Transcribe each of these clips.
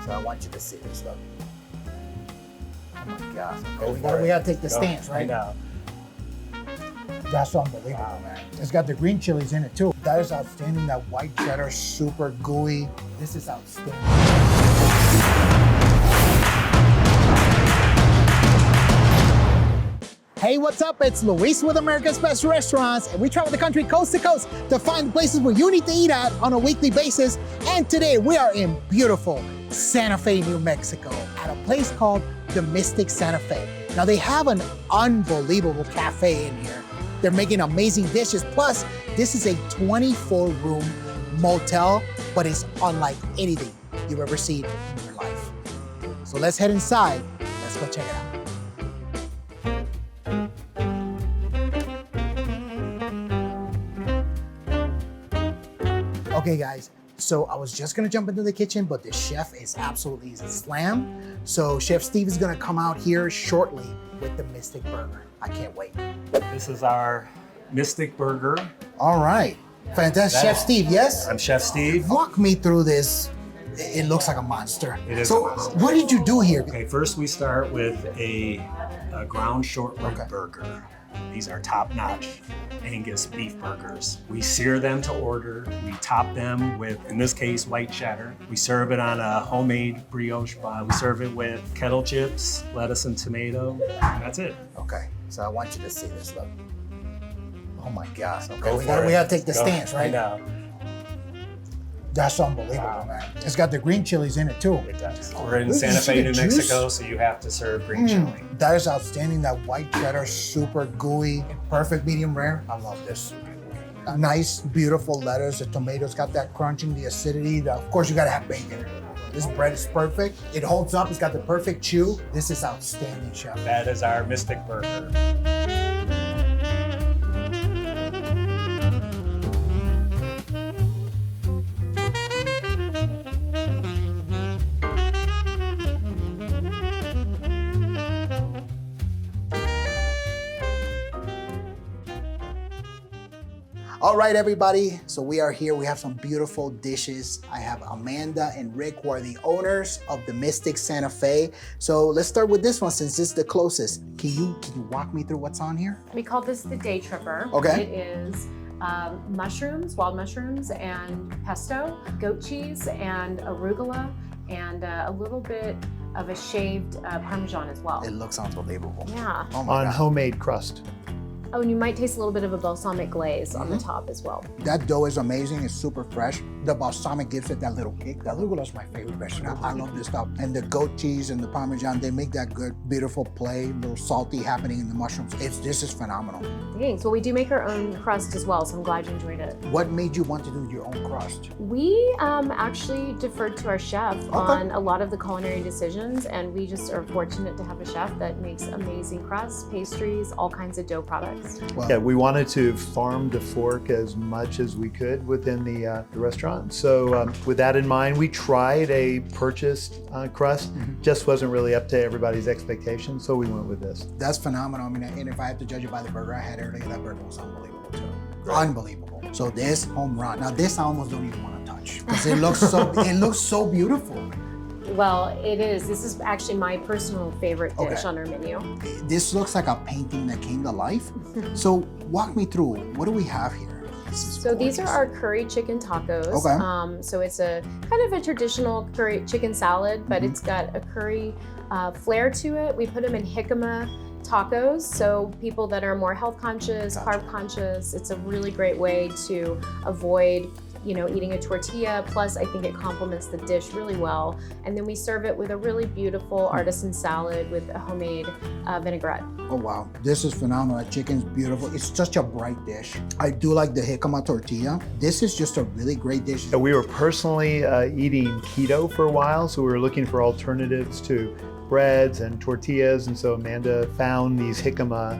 So I want you to see this, look. Oh my gosh. We gotta take the stance, right? I know. That's unbelievable, man. It's got the green chilies in it too. That is outstanding. That white cheddar, super gooey. This is outstanding. Hey, what's up? It's Luis with America's Best Restaurants, and we travel the country coast to coast to find the places where you need to eat at on a weekly basis. And today we are in beautiful Santa Fe, New Mexico, at a place called the Mystic Santa Fe. Now they have an unbelievable cafe in here. They're making amazing dishes. Plus, this is a 24-room motel, but it's unlike anything you've ever seen in your life. So let's head inside. Let's go check it out. Okay guys, so I was just gonna jump into the kitchen, but the chef is absolutely slammed. So Chef Steve is gonna come out here shortly with the Mystic Burger. I can't wait. This is our Mystic Burger. All right, fantastic. Chef Steve, yes? I'm Chef Steve. Walk me through this. It looks like a monster. It is so a monster. What did you do here? Okay, first we start with a ground short rib burger. These are top-notch Angus beef burgers. We sear them to order. We top them with, in this case, white cheddar. We serve it on a homemade brioche bun. We serve it with kettle chips, lettuce and tomato, and that's it. Okay, so I want you to see this, look. Oh my gosh, okay, Go we for it. gotta take the stance, right? I know. That's unbelievable, Wow. man. It's got the green chilies in it too. It does. We're in Look, Santa you see Fe, the New juice? Mexico, so you have to serve green chili. That is outstanding. That white cheddar, super gooey, perfect medium rare. I love this. A nice, beautiful lettuce. The tomatoes got that crunching, the acidity. Of course, you gotta have bacon. This bread is perfect. It holds up. It's got the perfect chew. This is outstanding, chef. That is our Mystic Burger. All right, everybody. So we are here. We have some beautiful dishes. I have Amanda and Rick, who are the owners of the Mystic Santa Fe. So let's start with this one since it's the closest. Can you walk me through what's on here? We call this the Day Tripper. Okay. It is mushrooms, wild mushrooms, and pesto, goat cheese, and arugula, and a little bit of a shaved Parmesan as well. It looks unbelievable. Yeah. Oh my on God. homemade crust. Oh, and you might taste a little bit of a balsamic glaze on the top as well. That dough is amazing. It's super fresh. The balsamic gives it that little kick. The arugula is my favorite vegetable. I love this stuff. And the goat cheese and the Parmesan, they make that good, beautiful play, a little salty happening in the mushrooms. This is phenomenal. Thanks. Well, we do make our own crust as well, so I'm glad you enjoyed it. What made you want to do your own crust? We actually deferred to our chef on a lot of the culinary decisions, and we just are fortunate to have a chef that makes amazing crusts, pastries, all kinds of dough products. Well, Yeah, we wanted to farm to fork as much as we could within the restaurant. So with that in mind, we tried a purchased crust. Just wasn't really up to everybody's expectations, so we went with this. that's phenomenal. I mean, and if I have to judge it by the burger I had earlier, that burger was unbelievable too. Unbelievable. So this home run. Now this I almost don't even want to touch because it looks so beautiful. Well, it is. This is actually my personal favorite dish Okay. on our menu. This looks like a painting that came to life. So walk me through, what do we have here? So these are our curry chicken tacos. Okay. So it's a kind of a traditional curry chicken salad, but it's got a curry flair to it. We put them in jicama tacos. So people that are more health conscious, carb conscious, it's a really great way to avoid eating a tortilla. Plus, I think it complements the dish really well. And then we serve it with a really beautiful artisan salad with a homemade vinaigrette. Oh wow, this is phenomenal. That chicken's beautiful. It's such a bright dish. I do like the jicama tortilla. This is just a really great dish. So we were personally eating keto for a while, so we were looking for alternatives to breads and tortillas, and so Amanda found these jicama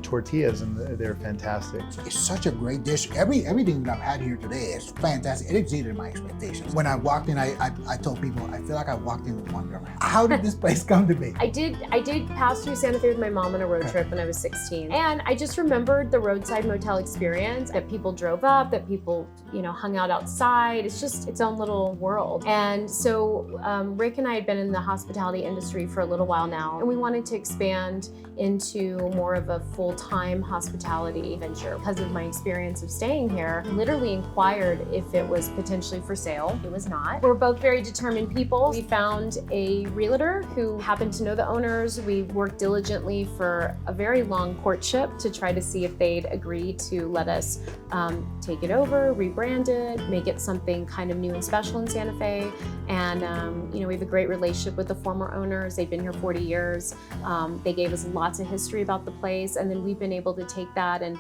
tortillas, and they're fantastic. It's such a great dish. Everything that I've had here today is fantastic. It exceeded my expectations. When I walked in, I told people, I feel like I walked into Wonderland. How did this place come to be? I did pass through Santa Fe with my mom on a road trip when I was 16. And I just remembered the roadside motel experience, that people drove up, that people, hung out outside. It's just its own little world. And so Rick and I had been in the hospitality industry for a little while now, and we wanted to expand into more of a full-time hospitality venture. Because of my experience of staying here, I literally inquired if it was potentially for sale. It was not. We're both very determined people. We found a realtor who happened to know the owners. We worked diligently for a very long courtship to try to see if they'd agree to let us take it over, rebrand it, make it something kind of new and special in Santa Fe. And we have a great relationship with the former owners. They've been here 40 years. They gave us lots of history about the place, and then we've been able to take that and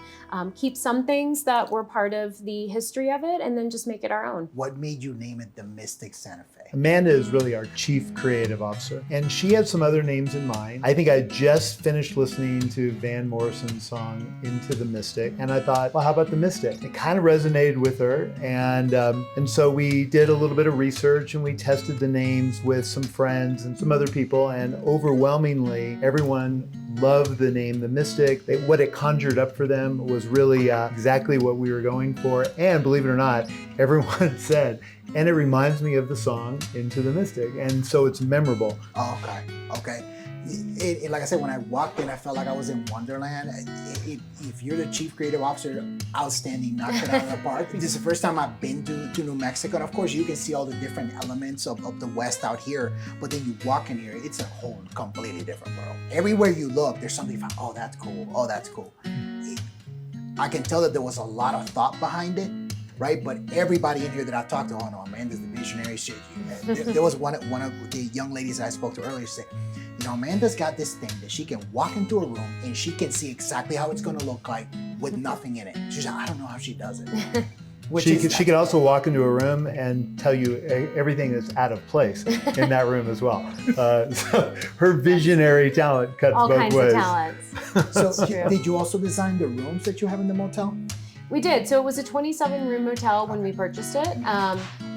keep some things that were part of the history of it and then just make it our own. What made you name it the Mystic Santa Fe? Amanda is really our chief creative officer, and she had some other names in mind. I think I just finished listening to Van Morrison's song Into the Mystic, and I thought, well, how about the Mystic? It kind of resonated with her, and so we did a little bit of research, and we tested the names with some friends and some other people, and overwhelmingly everyone loved the name The Mystic. What it conjured up for them was really exactly what we were going for, and believe it or not, everyone said, and it reminds me of the song Into the Mystic, and so it's memorable. Okay. Like I said, when I walked in, I felt like I was in Wonderland. If you're the chief creative officer, outstanding, knocked it out of the park. This is the first time I've been to New Mexico, and of course you can see all the different elements of the West out here, but then you walk in here, it's a whole completely different world. Everywhere you look, there's something from, oh, that's cool. I can tell that there was a lot of thought behind it, right? But everybody in here that I talked to, oh no, Amanda's the visionary shit. There was one of the young ladies that I spoke to earlier said, Amanda's got this thing that she can walk into a room and she can see exactly how it's gonna look like with nothing in it. She's like, I don't know how she does it. She could also walk into a room and tell you everything that's out of place in that room as well. So her visionary talent cuts all both kinds ways. of talents. So did you also design the rooms that you have in the motel? We did. So it was a 27-room motel when we purchased it.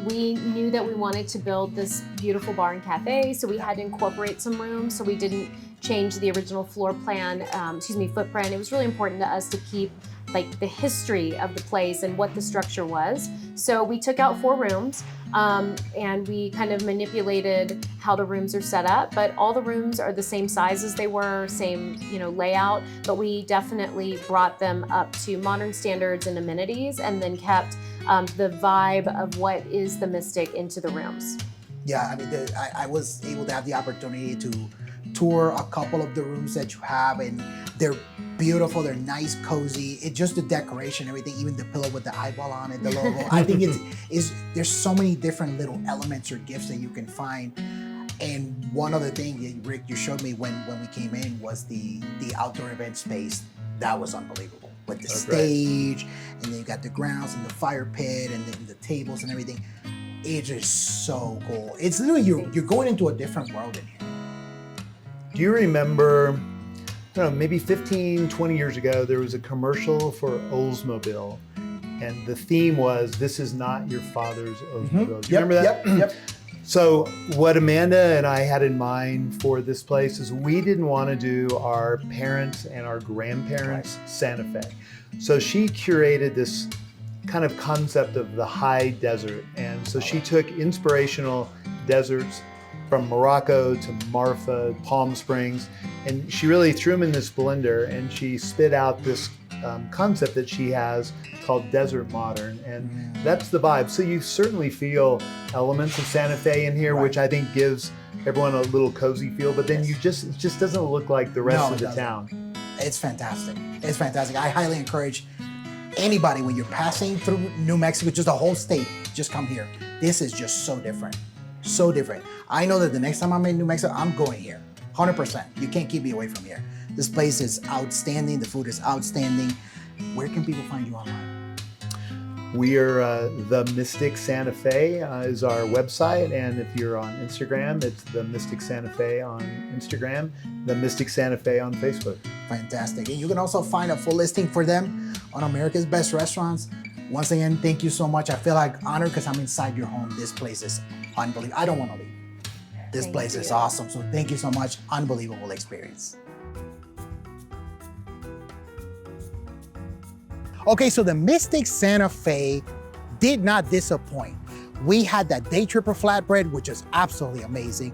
We knew that we wanted to build this beautiful bar and cafe, so we had to incorporate some rooms, so we didn't change the original floor plan, footprint. It was really important to us to keep the history of the place and what the structure was. So we took out 4 rooms and we kind of manipulated how the rooms are set up, but all the rooms are the same size as they were, same layout, but we definitely brought them up to modern standards and amenities, and then kept the vibe of what is the Mystic into the rooms. Yeah, I mean, I was able to have the opportunity to tour a couple of the rooms that you have, and they're beautiful, they're nice, cozy. It's just the decoration, everything, even the pillow with the eyeball on it, the logo. I think there's so many different little elements or gifts that you can find. And one other thing, Rick, you showed me when we came in was the outdoor event space. That was unbelievable. With the stage, and then you got the grounds and the fire pit and the tables and everything. It's just so cool. It's literally, you're going into a different world in here. Do you remember, maybe 15, 20 years ago, there was a commercial for Oldsmobile, and the theme was, "This is not your father's Oldsmobile." Do you remember that? Yep. So what Amanda and I had in mind for this place is we didn't want to do our parents' and our grandparents' Santa Fe. So she curated this kind of concept of the high desert. And so she took inspirational deserts from Morocco to Marfa, Palm Springs, and she really threw them in this blender, and she spit out this concept that she has called Desert Modern, and that's the vibe. So you certainly feel elements of Santa Fe in here, which I think gives everyone a little cozy feel, but then it just doesn't look like the rest of the town. It's fantastic. It's fantastic. I highly encourage anybody, when you're passing through New Mexico, just the whole state, just come here. This is just so different. So different. I know that the next time I'm in New Mexico, I'm going here. 100%. You can't keep me away from here. This place is outstanding. The food is outstanding. Where can people find you online? We are The Mystic Santa Fe is our website, and if you're on Instagram, it's The Mystic Santa Fe on Instagram, The Mystic Santa Fe on Facebook. Fantastic. And you can also find a full listing for them on America's Best Restaurants. Once again, thank you so much. I feel like honored because I'm inside your home. This place is unbelievable. I don't want to leave. This place is awesome. So thank you so much. Unbelievable experience. Okay, so the Mystic Santa Fe did not disappoint. We had that day tripper flatbread, which is absolutely amazing.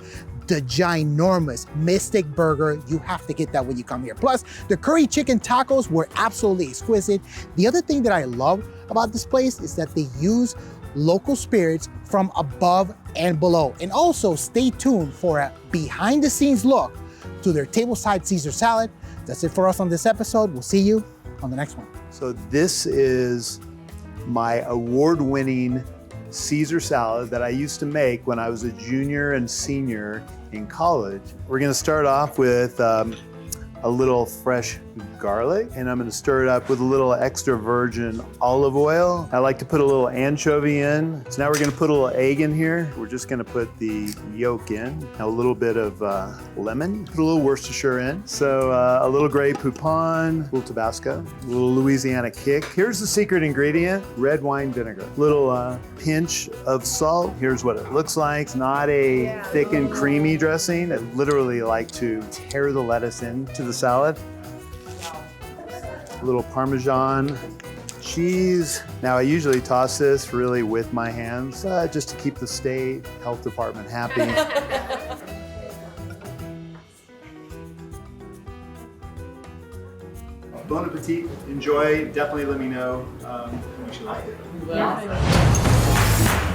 The ginormous Mystic Burger, you have to get that when you come here. Plus, the curry chicken tacos were absolutely exquisite. The other thing that I love about this place is that they use local spirits from above and below. And also stay tuned for a behind the scenes look to their tableside Caesar salad. That's it for us on this episode. We'll see you on the next one. So this is my award-winning Caesar salad that I used to make when I was a junior and senior in college. We're gonna start off with a little fresh garlic, and I'm gonna stir it up with a little extra virgin olive oil. I like to put a little anchovy in. So now we're gonna put a little egg in here. We're just gonna put the yolk in. Now a little bit of lemon, put a little Worcestershire in. So a little Grey Poupon, a little Tabasco, a little Louisiana kick. Here's the secret ingredient, red wine vinegar. Little pinch of salt. Here's what it looks like. It's not a thick and creamy dressing. I literally like to tear the lettuce into the salad. A little Parmesan cheese. Now I usually toss this really with my hands just to keep the state health department happy. Bon appetit. Enjoy. Definitely let me know if you like it. Yeah.